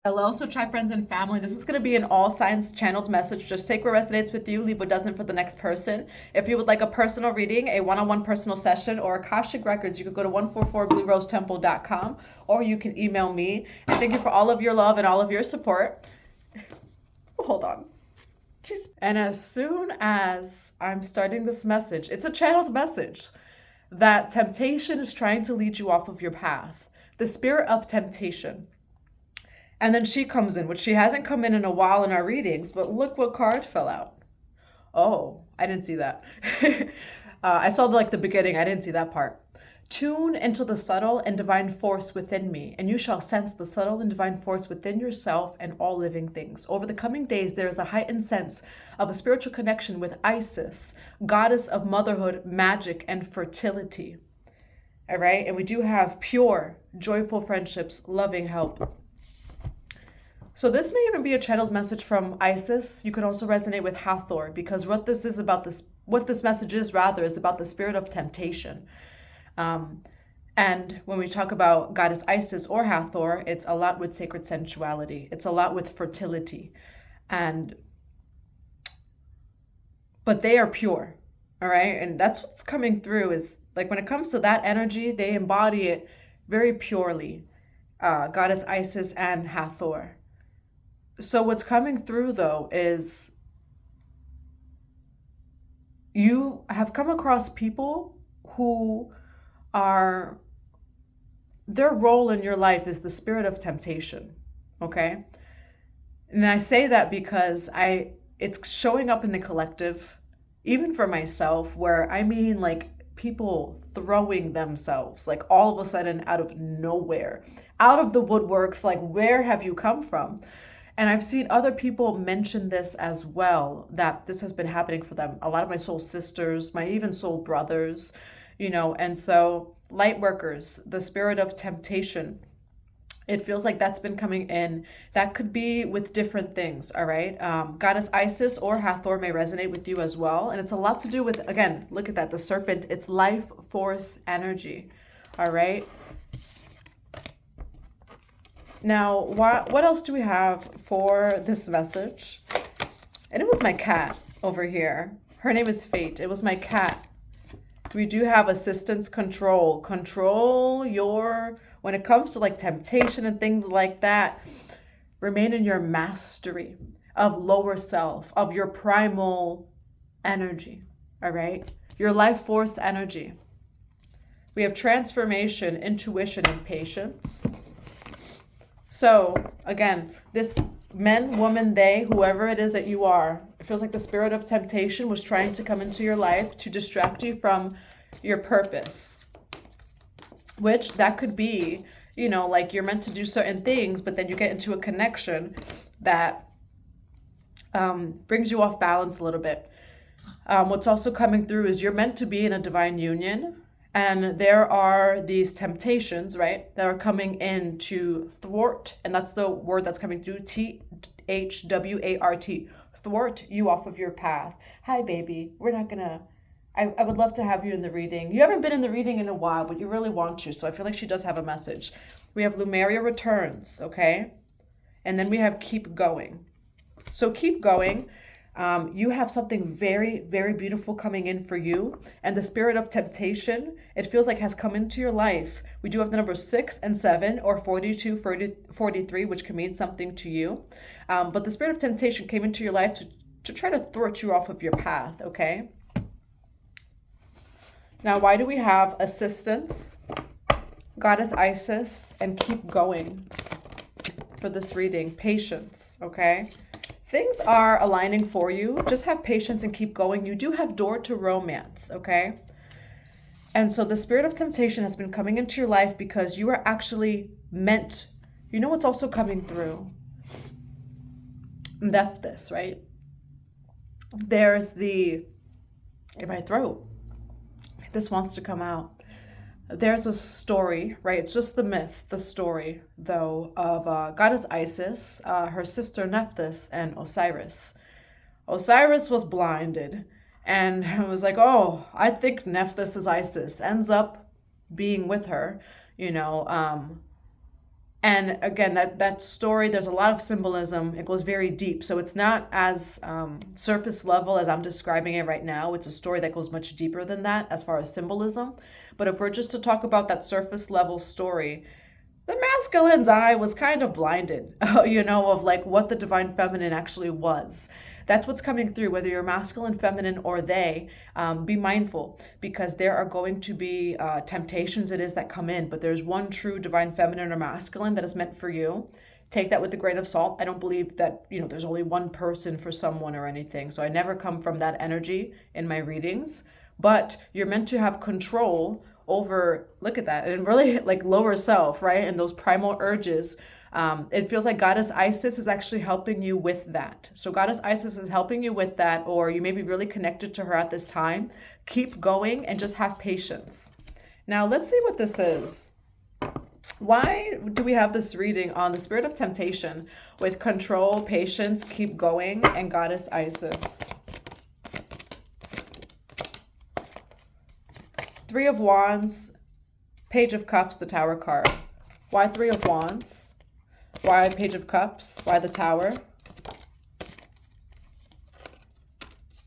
Hello, so try friends and family. This is going to be an all signs channeled message. Just take what resonates with you, leave what doesn't for the next person. If you would like a personal reading, a one-on-one personal session, or Akashic Records, you could go to 144bluerosetemple.com or you can email me. And thank you for all of your love and all of your support. Hold on. Jeez. And as soon as I'm starting this message, it's a channeled message that temptation is trying to lead you off of your path. The spirit of temptation. And then she comes in, which she hasn't come in a while in our readings, but look what card fell out. Oh, I didn't see that. I saw the beginning. I didn't see that part. Tune into the subtle and divine force within me, and you shall sense the subtle and divine force within yourself and all living things. Over the coming days, there is a heightened sense of a spiritual connection with Isis, goddess of motherhood, magic, and fertility. All right? And we do have pure, joyful friendships, loving help. So this may even be a channeled message from Isis. You could also resonate with Hathor, because what this message is rather is about the spirit of temptation. And when we talk about goddess Isis or Hathor, it's a lot with sacred sensuality. It's a lot with fertility, but they are pure, all right? And that's what's coming through is like when it comes to that energy, they embody it very purely, goddess Isis and Hathor. So what's coming through though is you have come across people who their role in your life is the spirit of temptation, okay? And I say that because it's showing up in the collective, even for myself, where I mean like people throwing themselves like all of a sudden out of nowhere, out of the woodworks, like where have you come from? And I've seen other people mention this as well, that this has been happening for them. A lot of my soul sisters, my even soul brothers, and so light workers, the spirit of temptation, it feels like that's been coming in. That could be with different things, all right? Goddess Isis or Hathor may resonate with you as well. And it's a lot to do with, again, look at that, the serpent, it's life force energy, all right? Now, what else do we have for this message? And it was my cat over here. Her name is Fate. It was my cat. We do have assistance control. When it comes to like temptation and things like that, remain in your mastery of lower self, of your primal energy, all right? Your life force energy. We have transformation, intuition, and patience. So again, this men, woman, they, whoever it is that you are, it feels like the spirit of temptation was trying to come into your life to distract you from your purpose, which that could be, like you're meant to do certain things, but then you get into a connection that brings you off balance a little bit. What's also coming through is you're meant to be in a divine union. And there are these temptations, right, that are coming in to thwart, and that's the word that's coming through, THWART, thwart you off of your path. Hi, baby. I would love to have you in the reading. You haven't been in the reading in a while, but you really want to, so I feel like she does have a message. We have Lumeria returns, okay? And then we have keep going. So keep going. You have something very, very beautiful coming in for you. And the spirit of temptation, it feels like has come into your life. We do have the numbers 6 and 7 or 42, 43, which can mean something to you. But the spirit of temptation came into your life to try to thwart you off of your path, okay? Now, why do we have assistance, goddess Isis, and keep going for this reading? Patience, okay? Things are aligning for you. Just have patience and keep going. You do have door to romance, okay? And so the spirit of temptation has been coming into your life because you are actually meant. You know what's also coming through? Nephthys, right? There's in my throat. This wants to come out. There's a story, right? It's just the story, though, of goddess Isis, her sister Nephthys, and Osiris. Osiris was blinded and was like, oh, I think Nephthys is Isis. Ends up being with her, And again, that story, there's a lot of symbolism. It goes very deep. So it's not as surface level as I'm describing it right now. It's a story that goes much deeper than that as far as symbolism. But if we're just to talk about that surface level story, the masculine's eye was kind of blinded, of like what the divine feminine actually was. That's what's coming through, whether you're masculine, feminine, or they. Be mindful, because there are going to be temptations it is that come in, but there's one true divine feminine or masculine that is meant for you. Take that with a grain of salt. I don't believe that, there's only one person for someone or anything. So I never come from that energy in my readings, but you're meant to have control over, look at that, and really like lower self, right? And those primal urges. It feels like Goddess Isis is actually helping you with that. So Goddess Isis is helping you with that, or you may be really connected to her at this time. Keep going and just have patience. Now let's see what this is. Why do we have this reading on the Spirit of Temptation with control, patience, keep going, and Goddess Isis? Three of Wands, Page of Cups, the Tower card. Why Three of Wands? Why Page of Cups? Why the Tower?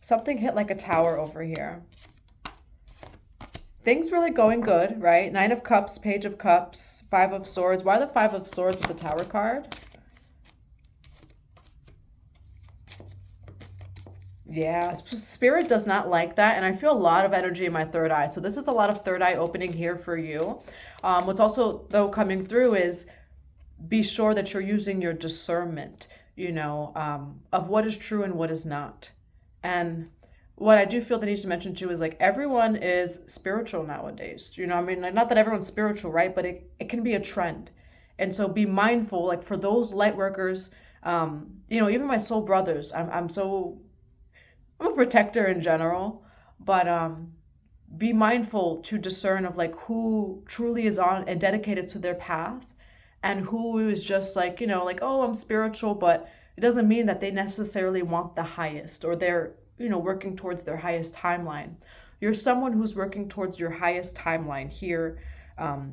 Something hit like a tower over here. Things really going good, right? Nine of Cups, Page of Cups, Five of Swords. Why the Five of Swords with the Tower card? Yeah, Spirit does not like that. And I feel a lot of energy in my third eye. So this is a lot of third eye opening here for you. What's also, though, coming through is be sure that you're using your discernment, of what is true and what is not. And what I do feel the need to mention too is like everyone is spiritual nowadays. Like, not that everyone's spiritual, right? But it can be a trend. And so be mindful, like for those light workers, even my soul brothers, I'm a protector in general, but be mindful to discern of like who truly is on and dedicated to their path, and who is just like, oh, I'm spiritual, but it doesn't mean that they necessarily want the highest, or they're, working towards their highest timeline. You're someone who's working towards your highest timeline here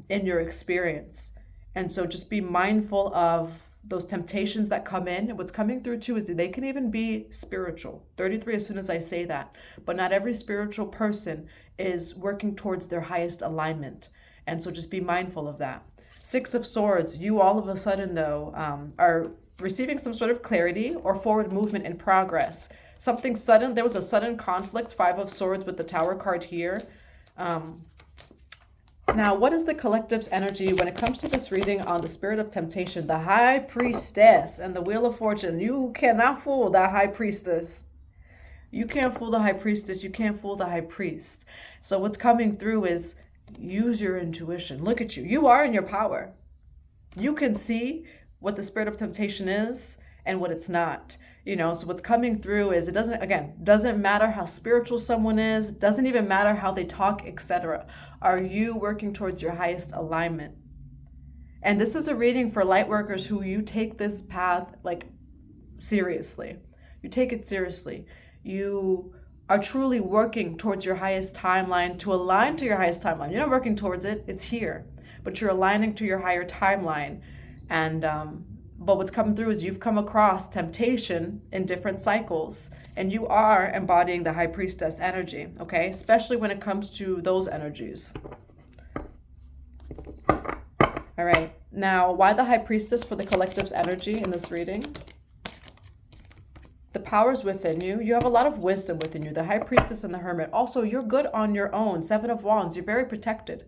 in your experience. And so just be mindful of those temptations that come in. And what's coming through too is that they can even be spiritual. 33 as soon as I say that. But not every spiritual person is working towards their highest alignment. And so just be mindful of that. Six of Swords, you all of a sudden, though, are receiving some sort of clarity or forward movement in progress. Something sudden, there was a sudden conflict, Five of Swords with the Tower card here. Now, what is the collective's energy when it comes to this reading on the Spirit of Temptation? The High Priestess and the Wheel of Fortune. You cannot fool that High Priestess. You can't fool the High Priestess. You can't fool the High Priest. So what's coming through is use your intuition. Look at you. You are in your power. You can see what the Spirit of Temptation is and what it's not. So what's coming through is it doesn't matter how spiritual someone is, doesn't even matter how they talk, etc. Are you working towards your highest alignment? And this is a reading for light workers who you take this path like seriously. You take it seriously. You are truly working towards your highest timeline, to align to your highest timeline. You're not working towards it, it's here, but you're aligning to your higher timeline. And but what's coming through is you've come across temptation in different cycles, and you are embodying the High Priestess energy, okay? Especially when it comes to those energies. All right, now why the High Priestess for the collective's energy in this reading? The power's within you. You have a lot of wisdom within you. The High Priestess and the Hermit. Also, you're good on your own. Seven of Wands, you're very protected.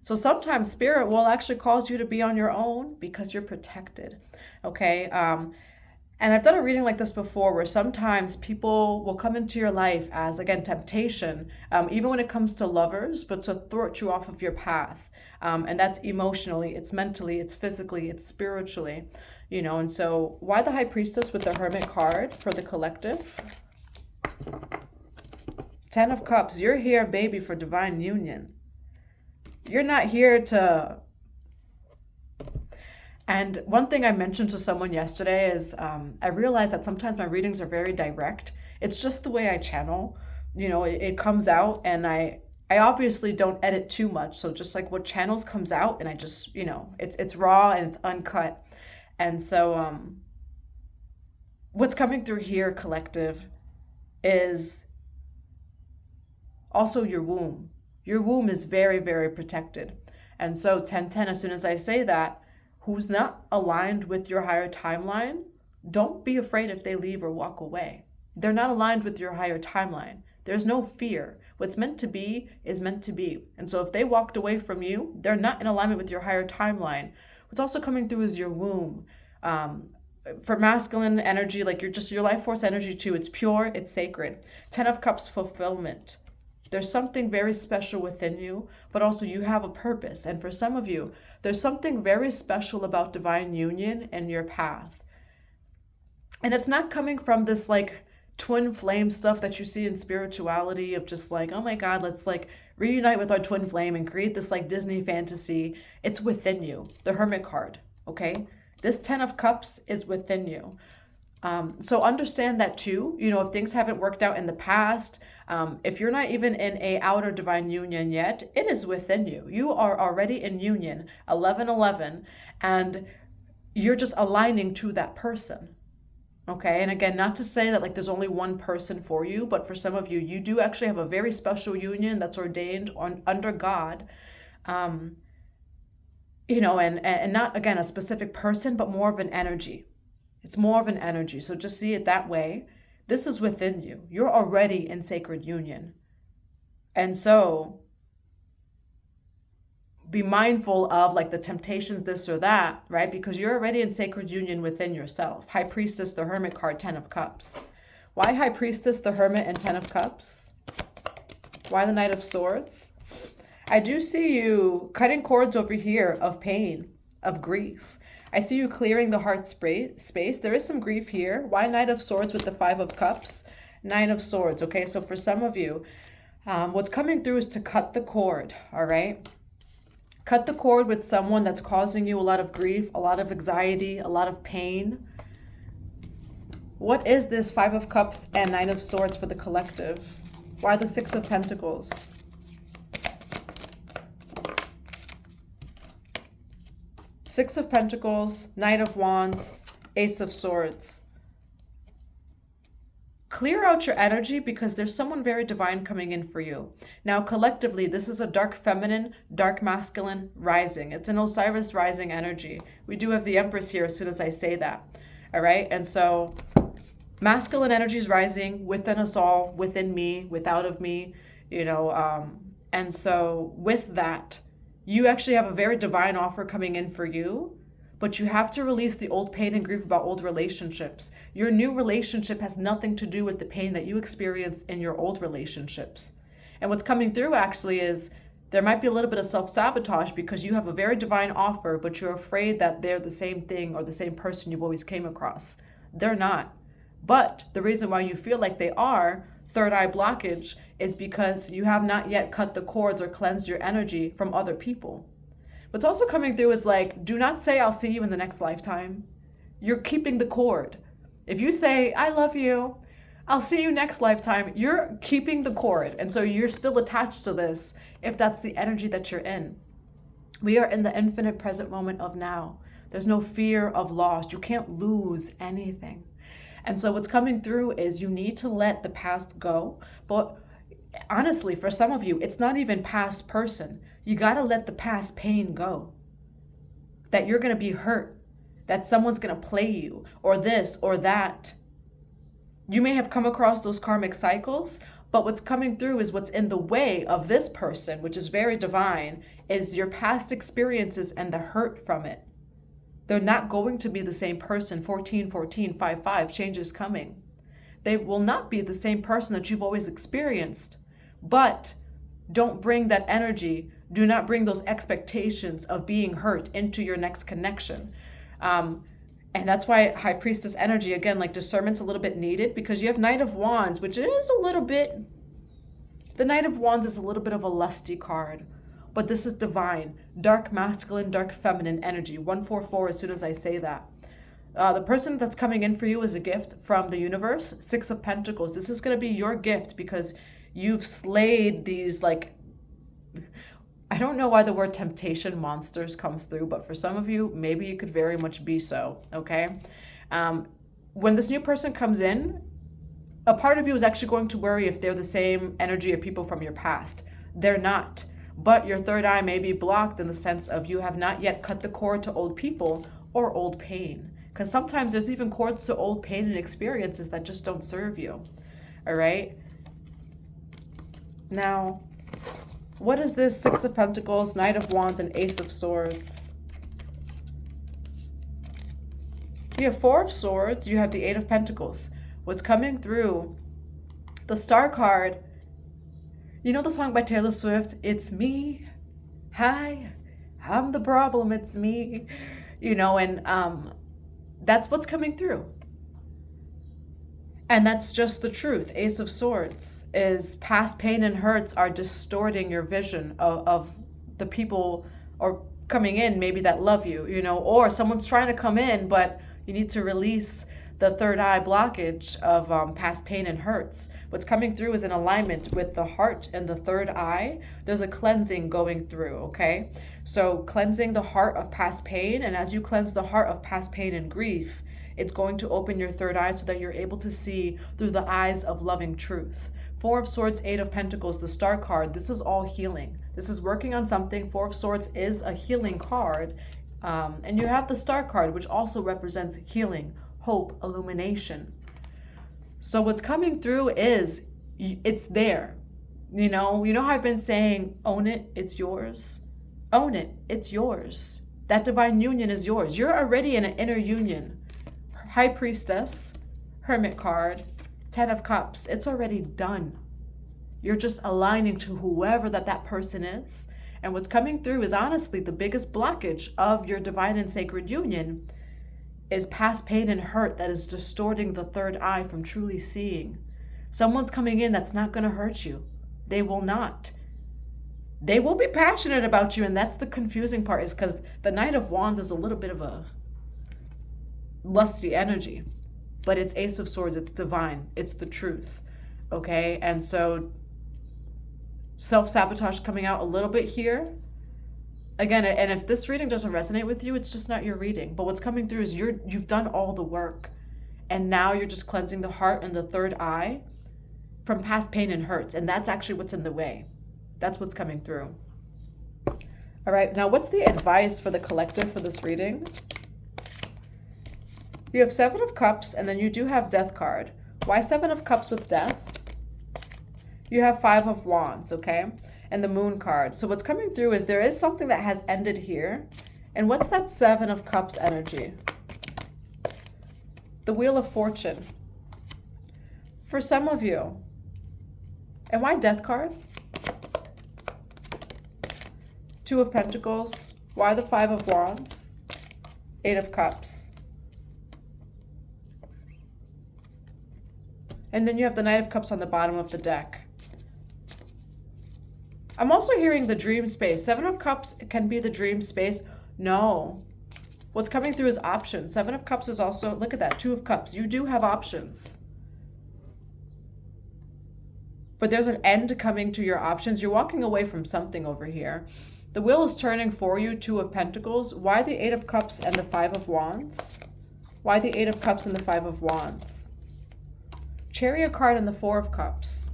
So sometimes Spirit will actually cause you to be on your own because you're protected, okay? And I've done a reading like this before where sometimes people will come into your life as, again, temptation, even when it comes to lovers, but to thwart you off of your path. And that's emotionally, it's mentally, it's physically, it's spiritually, and so why the High Priestess with the Hermit card for the collective? Ten of Cups, you're here, baby, for divine union. You're not here to... And one thing I mentioned to someone yesterday is I realized that sometimes my readings are very direct. It's just the way I channel. It comes out, and I I obviously don't edit too much, so just like what channels comes out, and I just, it's raw and it's uncut. And so what's coming through here, collective, is also your womb. Your womb is very, very protected. And so 1010, as soon as I say that, who's not aligned with your higher timeline, don't be afraid if they leave or walk away. They're not aligned with your higher timeline. There's no fear. What's meant to be is meant to be. And so if they walked away from you, they're not in alignment with your higher timeline. What's also coming through is your womb. For masculine energy, like your life force energy too, it's pure, it's sacred. 10 of Cups, fulfillment. There's something very special within you, but also you have a purpose. And for some of you, there's something very special about divine union and your path. And it's not coming from this like twin flame stuff that you see in spirituality of just like, oh my God, let's like reunite with our twin flame and create this like Disney fantasy. It's within you. The Hermit card, okay? This 10 of Cups is within you. So understand that too. If things haven't worked out in the past, if you're not even in a outer divine union yet, it is within you. You are already in union, 1111, and you're just aligning to that person. Okay, and again, not to say that like there's only one person for you, but for some of you, you do actually have a very special union that's ordained under God. And not, again, a specific person, but more of an energy. It's more of an energy. So just see it that way. This is within you. You're already in sacred union. And so be mindful of like the temptations, this or that, right? Because you're already in sacred union within yourself. High Priestess, the Hermit card, 10 of Cups. Why High Priestess, the Hermit, and 10 of Cups? Why the Knight of Swords? I do see you cutting cords over here of pain, of grief. I see you clearing the heart space. There is some grief here. Why Knight of Swords with the 5 of Cups? 9 of Swords. Okay, so for some of you, what's coming through is to cut the cord, all right? Cut the cord with someone that's causing you a lot of grief, a lot of anxiety, a lot of pain. What is this 5 of Cups and 9 of Swords for the collective? Why the 6 of Pentacles? Six of Pentacles, Knight of Wands, Ace of Swords. Clear out your energy because there's someone very divine coming in for you. Now, collectively, this is a dark feminine, dark masculine rising. It's an Osiris rising energy. We do have the Empress here as soon as I say that. All right. And so masculine energy is rising within us all, within me, without of me, and so with that, you actually have a very divine offer coming in for you, but you have to release the old pain and grief about old relationships. Your new relationship has nothing to do with the pain that you experienced in your old relationships. And what's coming through actually is there might be a little bit of self-sabotage because you have a very divine offer, but you're afraid that they're the same thing or the same person you've always came across. They're not. But the reason why you feel like they are, third eye blockage, is because you have not yet cut the cords or cleansed your energy from other people. What's also coming through is like, do not say, I'll see you in the next lifetime. You're keeping the cord. If you say, I love you, I'll see you next lifetime, you're keeping the cord. And so you're still attached to this if that's the energy that you're in. We are in the infinite present moment of now. There's no fear of loss. You can't lose anything. And so what's coming through is you need to let the past go. But honestly, for some of you, it's not even past person. You got to let the past pain go. That you're going to be hurt. That someone's going to play you. Or this or that. You may have come across those karmic cycles. But what's coming through is what's in the way of this person, which is very divine, is your past experiences and the hurt from it. They're not going to be the same person. 14, 5, 5, change is coming. They will not be the same person that you've always experienced. But don't bring that energy. Do not bring those expectations of being hurt into your next connection. And that's why High Priestess energy, again, like discernment's a little bit needed because you have Knight of Wands, which is a little bit, the Knight of Wands is a little bit of a lusty card. But this is divine, dark masculine, dark feminine energy. 144 as soon as I say that. The person that's coming in for you is a gift from the universe. 6 of Pentacles. This is going to be your gift because you've slayed these like I don't know why the word temptation monsters comes through, but for some of you, maybe it could very much be so, okay? When this new person comes in, a part of you is actually going to worry if they're the same energy of people from your past. They're not. But your third eye may be blocked in the sense of you have not yet cut the cord to old people or old pain. Because sometimes there's even cords to old pain and experiences that just don't serve you. All right? Now, what is this? Six of Pentacles, Knight of Wands, and Ace of Swords. You have Four of Swords, you have the Eight of Pentacles. What's coming through, the Star card, you know the song by Taylor Swift, It's Me, hi, I'm the problem, it's me, you know, and that's what's coming through. And that's just the truth. Ace of Swords is past pain and hurts are distorting your vision of the people or coming in maybe that love you, you know, or someone's trying to come in, but you need to release the third eye blockage of past pain and hurts. What's coming through is in alignment with the heart and the third eye. There's a cleansing going through, okay? So cleansing the heart of past pain, and as you cleanse the heart of past pain and grief, it's going to open your third eye so that you're able to see through the eyes of loving truth. Four of Swords, Eight of Pentacles, the Star card, this is all healing. This is working on something. Four of Swords is a healing card. And you have the Star card, which also represents healing, hope, illumination. So what's coming through is, it's there. You know how I've been saying, own it, it's yours. Own it, it's yours. That divine union is yours. You're already in an inner union. High Priestess, Hermit card, Ten of Cups, it's already done. You're just aligning to whoever that person is. And what's coming through is honestly the biggest blockage of your divine and sacred union is past pain and hurt that is distorting the third eye from truly seeing. Someone's coming in that's not going to hurt you. They will not. They will be passionate about you, and that's the confusing part, is because the Knight of Wands is a little bit of a lusty energy, but it's Ace of Swords, it's divine, it's the truth, okay? And so self-sabotage coming out a little bit here. Again, and if this reading doesn't resonate with you, it's just not your reading. But what's coming through is you've done all the work, and now you're just cleansing the heart and the third eye from past pain and hurts, and that's actually what's in the way. That's what's coming through. All right, now what's the advice for the collective for this reading? You have Seven of Cups, and then you do have Death card. Why Seven of Cups with Death? You have Five of Wands, okay? And the Moon card. So what's coming through is there is something that has ended here. And what's that Seven of Cups energy? The Wheel of Fortune. For some of you. And why Death card? Two of Pentacles. Why the Five of Wands? Eight of Cups. And then you have the Knight of Cups on the bottom of the deck. I'm also hearing the dream space. Seven of Cups can be the dream space. No. What's coming through is options. Seven of Cups is also, look at that, Two of Cups. You do have options. But there's an end coming to your options. You're walking away from something over here. The wheel is turning for you, Two of Pentacles. Why the Eight of Cups and the Five of Wands? Why the Eight of Cups and the Five of Wands? Chariot card and the Four of Cups.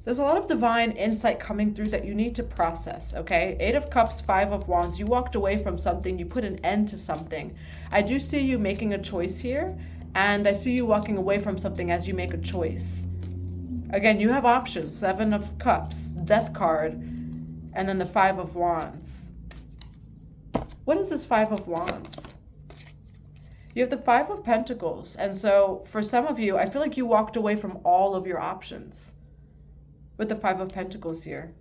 There's a lot of divine insight coming through that you need to process, okay? Eight of Cups, Five of Wands. You walked away from something. You put an end to something. I do see you making a choice here, and I see you walking away from something as you make a choice. Again, you have options. Seven of Cups, Death card, and then the Five of Wands. What is this Five of Wands? You have the Five of Pentacles. And so for some of you, I feel like you walked away from all of your options with the Five of Pentacles here.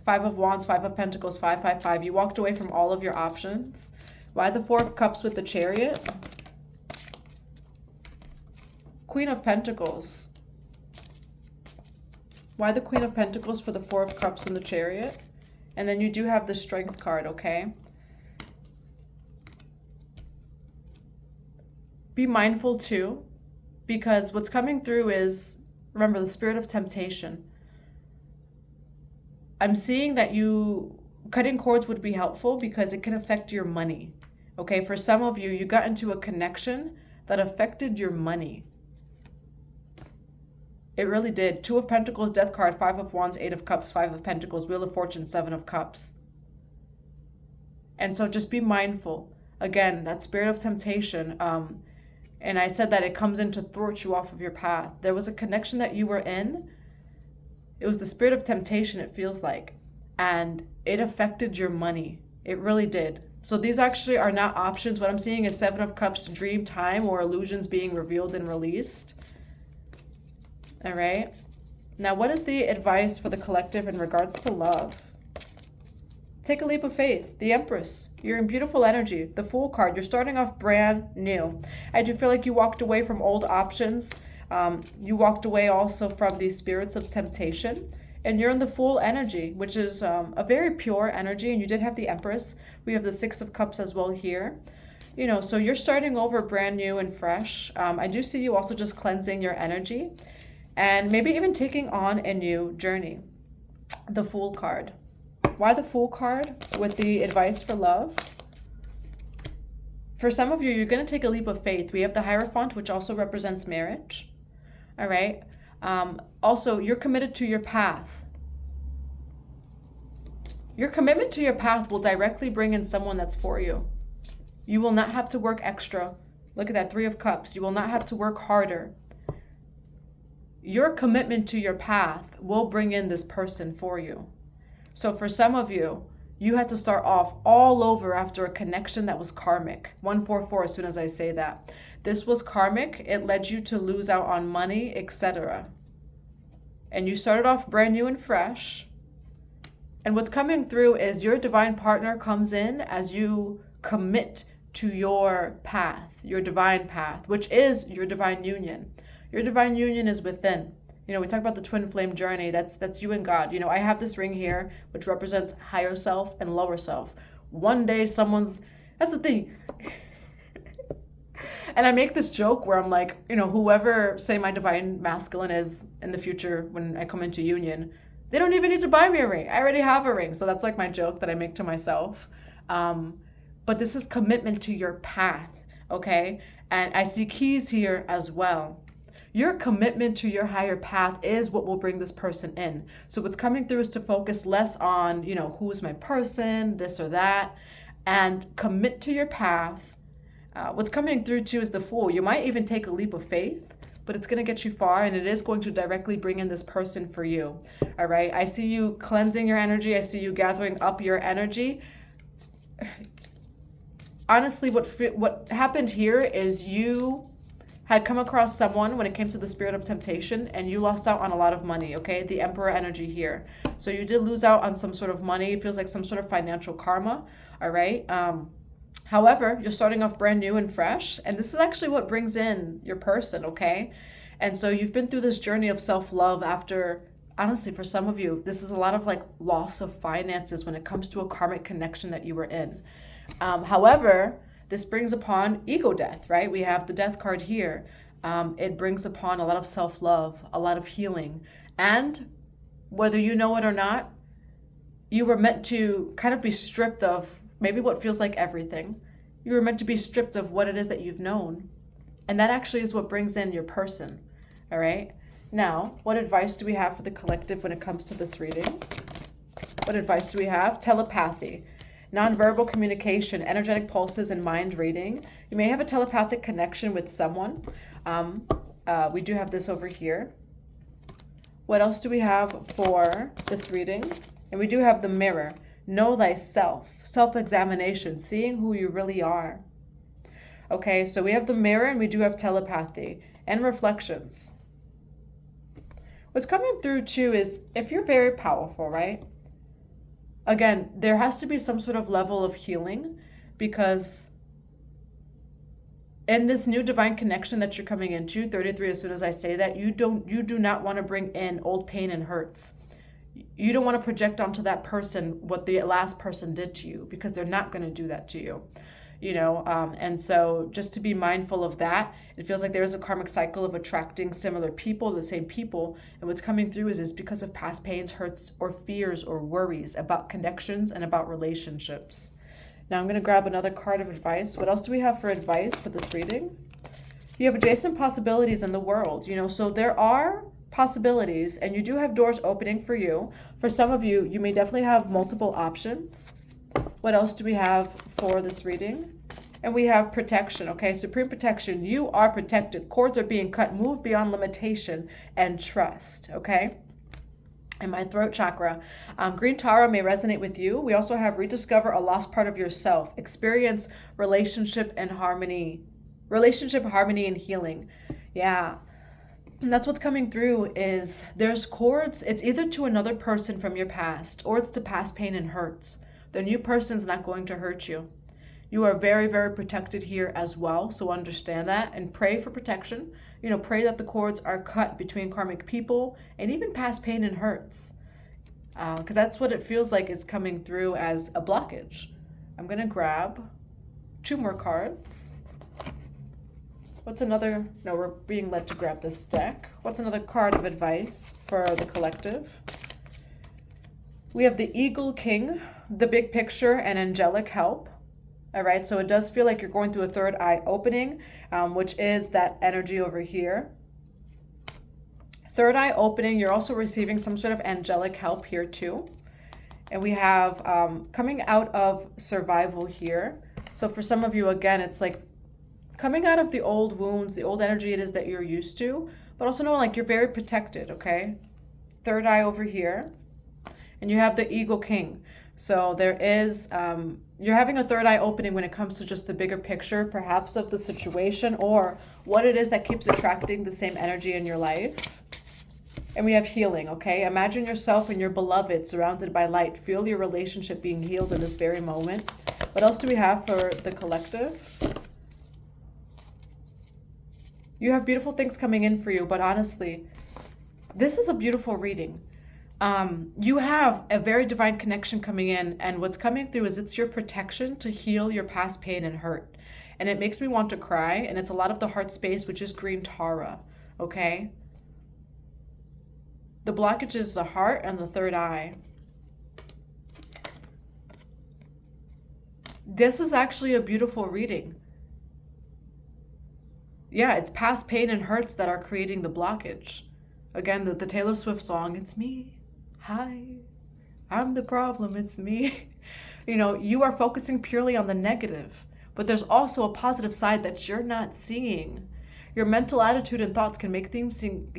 Five of Wands, Five of Pentacles, 555. You walked away from all of your options. Why the Four of Cups with the Chariot? Queen of Pentacles. Why the Queen of Pentacles for the Four of Cups and the Chariot? And then you do have the Strength card, okay? Be mindful too, because what's coming through is Remember, the spirit of temptation. I'm seeing that cutting cords would be helpful because it can affect your money. Okay, for some of you, you got into a connection that affected your money. It really did. 2 of Pentacles, Death card, 5 of Wands, 8 of Cups, 5 of Pentacles, Wheel of Fortune, 7 of Cups. And so just be mindful. Again, that spirit of temptation. And I said that it comes in to thwart you off of your path. There was a connection that you were in. It was the spirit of temptation, it feels like. And it affected your money. It really did. So these actually are not options. What I'm seeing is 7 of Cups, dream time or illusions being revealed and released. All right. Now, what is the advice for the collective in regards to love? Take a leap of faith. The Empress. You're in beautiful energy. The Fool card. You're starting off brand new. I do feel like you walked away from old options. You walked away also from these spirits of temptation. And you're in the Fool energy, which is a very pure energy. And you did have the Empress. We have the 6 of Cups as well here. You know, so you're starting over brand new and fresh. I do see you also just cleansing your energy. And maybe even taking on a new journey. The Fool card. Why the Fool card with the advice for love? For some of you, you're going to take a leap of faith. We have the Hierophant, which also represents marriage. All right. Also, you're committed to your path. Your commitment to your path will directly bring in someone that's for you. You will not have to work extra. Look at that 3 of Cups. You will not have to work harder. Your commitment to your path will bring in this person for you. So for some of you, you had to start off all over after a connection that was karmic. 144 as soon as I say that. This was karmic. It led you to lose out on money, etc. And you started off brand new and fresh. And what's coming through is your divine partner comes in as you commit to your path, your divine path, which is your divine union. Your divine union is within. You know, we talk about the twin flame journey. That's you and God. You know, I have this ring here, which represents higher self and lower self. One day that's the thing. And I make this joke where I'm like, you know, whoever, say my divine masculine is in the future when I come into union, they don't even need to buy me a ring. I already have a ring. So that's like my joke that I make to myself. But this is commitment to your path, okay? And I see keys here as well. Your commitment to your higher path is what will bring this person in. So what's coming through is to focus less on, you know, who is my person, this or that, and commit to your path. What's coming through too is the Fool. You might even take a leap of faith, but it's going to get you far, and it is going to directly bring in this person for you. All right. I see you cleansing your energy. I see you gathering up your energy. Honestly, what happened here is you had come across someone when it came to the spirit of temptation, and you lost out on a lot of money, okay? The Emperor energy here. So you did lose out on some sort of money. It feels like some sort of financial karma, all right? However, you're starting off brand new and fresh, and this is actually what brings in your person, okay? And so you've been through this journey of self-love after, honestly, for some of you, this is a lot of like loss of finances when it comes to a karmic connection that you were in. However, this brings upon ego death, right? We have the Death card here. It brings upon a lot of self-love, a lot of healing. And whether you know it or not, you were meant to kind of be stripped of maybe what feels like everything. You were meant to be stripped of what it is that you've known. And that actually is what brings in your person, all right? Now, what advice do we have for the collective when it comes to this reading? What advice do we have? Telepathy. Nonverbal communication, energetic pulses, and mind reading. You may have a telepathic connection with someone. We do have this over here. What else do we have for this reading? And we do have the Mirror. Know thyself. Self-examination. Seeing who you really are. Okay, so we have the Mirror and we do have telepathy. And reflections. What's coming through too is if you're very powerful, right? Again, there has to be some sort of level of healing, because in this new divine connection that you're coming into, 33, as soon as I say that, you do not want to bring in old pain and hurts. You don't want to project onto that person what the last person did to you, because they're not going to do that to you. And so just to be mindful of that. It feels like there is a karmic cycle of attracting similar people, the same people. And what's coming through is because of past pains, hurts, or fears or worries about connections and about relationships. Now I'm going to grab another card of advice. What else do we have for advice for this reading? You have adjacent possibilities in the world, so there are possibilities and you do have doors opening for you. For some of you, you may definitely have multiple options. What else do we have for this reading? And we have protection, okay? Supreme protection. You are protected. Cords are being cut. Move beyond limitation and trust, okay? And my throat chakra. Green Tara may resonate with you. We also have rediscover a lost part of yourself. Experience relationship harmony and healing. Yeah. And that's what's coming through is there's cords. It's either to another person from your past or it's to past pain and hurts. The new person's not going to hurt you. You are very, very protected here as well. So understand that and pray for protection. Pray that the cords are cut between karmic people and even past pain and hurts. Because that's what it feels like is coming through as a blockage. I'm going to grab 2 more cards. What's another? No, we're being led to grab this deck. What's another card of advice for the collective? We have the Eagle King, the big picture, and angelic help. All right, so it does feel like you're going through a third eye opening, which is that energy over here. Third eye opening, you're also receiving some sort of angelic help here too. And we have coming out of survival here. So for some of you, again, it's like coming out of the old wounds, the old energy it is that you're used to, but also know like you're very protected, okay? Third eye over here. And you have the Eagle King. So there is, you're having a third eye opening when it comes to just the bigger picture, perhaps of the situation or what it is that keeps attracting the same energy in your life. And we have healing, okay? Imagine yourself and your beloved surrounded by light. Feel your relationship being healed in this very moment. What else do we have for the collective? You have beautiful things coming in for you, but honestly, this is a beautiful reading. You have a very divine connection coming in, and what's coming through is it's your protection to heal your past pain and hurt. And it makes me want to cry, and it's a lot of the heart space, which is Green Tara, okay? The blockage is the heart and the third eye. This is actually a beautiful reading. Yeah, it's past pain and hurts that are creating the blockage. Again, the Taylor Swift song, it's me. Hi, I'm the problem, it's me. You are focusing purely on the negative, but there's also a positive side that you're not seeing. Your mental attitude and thoughts can make things seem,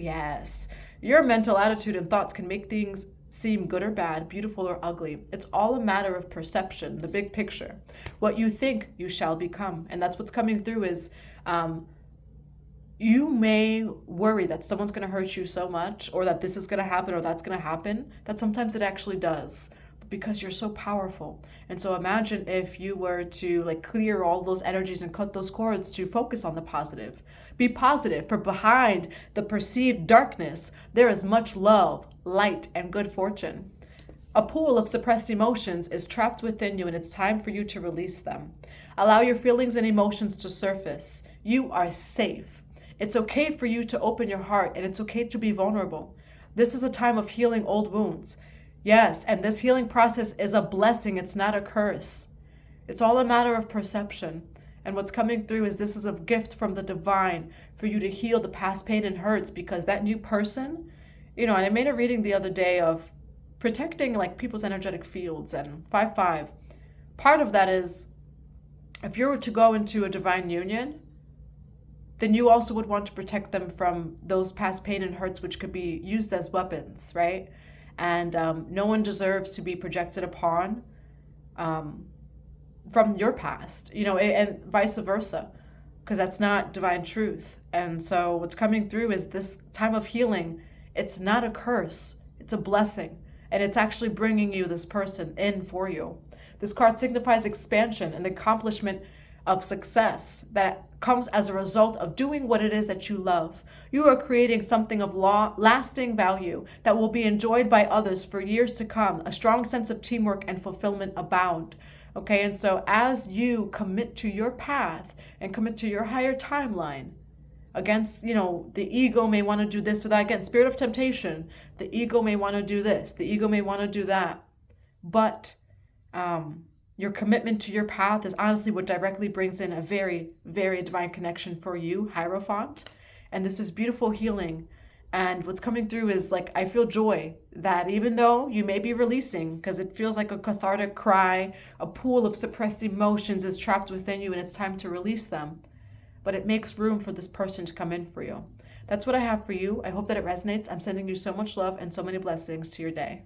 your mental attitude and thoughts can make things seem good or bad, beautiful or ugly. It's all a matter of perception, the big picture. What you think, you shall become. And that's what's coming through is, you may worry that someone's going to hurt you so much or that this is going to happen or that's going to happen, that sometimes it actually does because you're so powerful. And so imagine if you were to like clear all those energies and cut those cords to focus on the positive. Be positive, for behind the perceived darkness, there is much love, light, and good fortune. A pool of suppressed emotions is trapped within you and it's time for you to release them. Allow your feelings and emotions to surface. You are safe. It's okay for you to open your heart and it's okay to be vulnerable. This is a time of healing old wounds. Yes, and this healing process is a blessing. It's not a curse. It's all a matter of perception. And what's coming through is this is a gift from the divine for you to heal the past pain and hurts because that new person, and I made a reading the other day of protecting like people's energetic fields and 5/5. Part of that is if you were to go into a divine union, then you also would want to protect them from those past pain and hurts, which could be used as weapons, right? And no one deserves to be projected upon from your past, and vice versa, because that's not divine truth. And so what's coming through is this time of healing. It's not a curse. It's a blessing. And it's actually bringing you this person in for you. This card signifies expansion and the accomplishment of success that comes as a result of doing what it is that you love. You are creating something of lasting value that will be enjoyed by others for years to come. A strong sense of teamwork and fulfillment abound. Okay, and so as you commit to your path and commit to your higher timeline, against, the ego may want to do this or that. Again, spirit of temptation, the ego may want to do this, the ego may want to do that. But your commitment to your path is honestly what directly brings in a very, very divine connection for you, Hierophant. And this is beautiful healing. And what's coming through is like, I feel joy that even though you may be releasing, because it feels like a cathartic cry, a pool of suppressed emotions is trapped within you and it's time to release them. But it makes room for this person to come in for you. That's what I have for you. I hope that it resonates. I'm sending you so much love and so many blessings to your day.